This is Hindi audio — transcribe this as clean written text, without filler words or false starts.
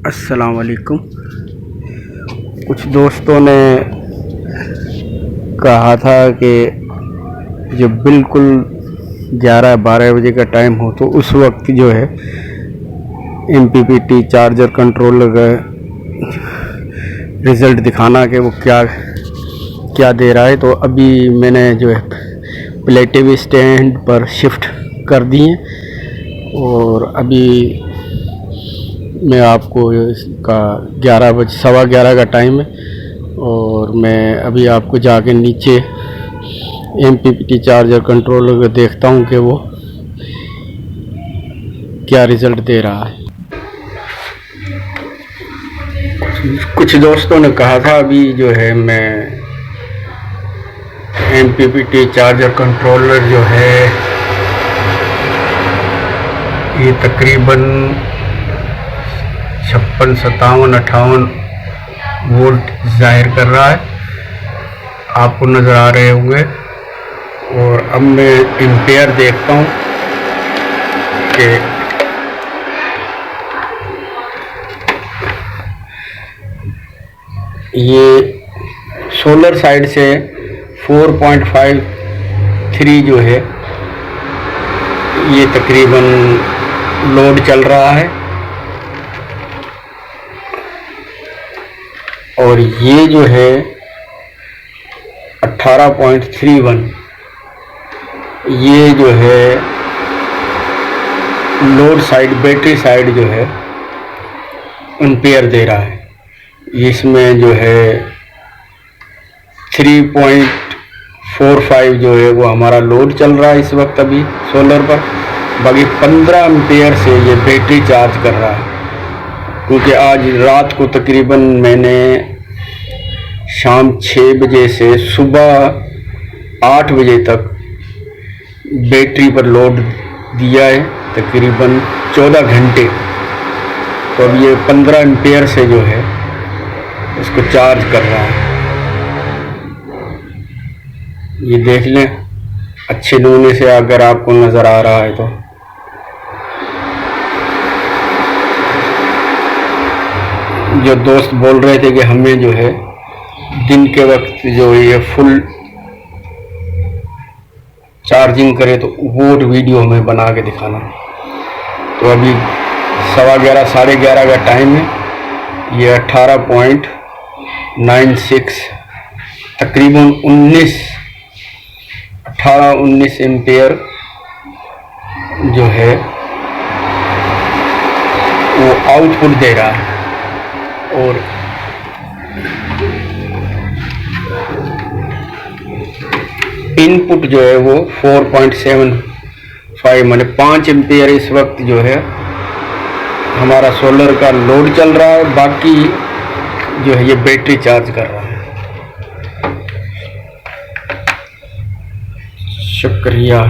अस्सलाम वालेकुम। कुछ दोस्तों ने कहा था कि जब बिल्कुल 11-12 बजे का टाइम हो तो उस वक्त जो है MPPT चार्जर कंट्रोलर का रिज़ल्ट दिखाना कि वो क्या क्या दे रहा है। तो अभी मैंने जो है प्लेटें स्टैंड पर शिफ्ट कर दी हैं और अभी मैं आपको इसका 11 का टाइम है और मैं अभी आपको जाके नीचे MPPT चार्जर कंट्रोलर को देखता हूँ कि वो क्या रिज़ल्ट दे रहा है। कुछ दोस्तों ने कहा था अभी जो है मैं MPPT चार्जर कंट्रोलर जो है ये तकरीबन 56, 57, 58 वोल्ट जाहिर कर रहा है, आपको नज़र आ रहे होंगे। और अब मैं एम्पेयर देखता हूँ कि ये सोलर साइड से 4.53 जो है ये तकरीबन लोड चल रहा है और ये जो है 18.31 ये जो है लोड साइड बैटरी साइड जो है एम्पेयर दे रहा है। इसमें जो है 3.45 जो है वो हमारा लोड चल रहा है इस वक्त अभी सोलर पर, बाकी 15 एम्पेयर से ये बैटरी चार्ज कर रहा है। क्योंकि आज रात को तकरीबन मैंने शाम 6 बजे से सुबह 8 बजे तक बैटरी पर लोड दिया है, तकरीबन 14 घंटे। तो अब ये 15 एम्पेयर से जो है इसको चार्ज कर रहा है। ये देख लें अच्छे नमूने से अगर आपको नज़र आ रहा है तो। जो दोस्त बोल रहे थे कि हमें जो है दिन के वक्त जो ये फुल चार्जिंग करे तो वो वीडियो हमें बना के दिखाना। तो अभी 11:15 साढ़े 11 का टाइम है, ये 18.96 तकरीबन 18-19 एम्पेयर जो है वो आउटपुट दे रहा है। और इनपुट जो है वो 4.75 माने 5 एम्पेयर इस वक्त जो है हमारा सोलर का लोड चल रहा है, बाकी जो है ये बैटरी चार्ज कर रहा है। शुक्रिया।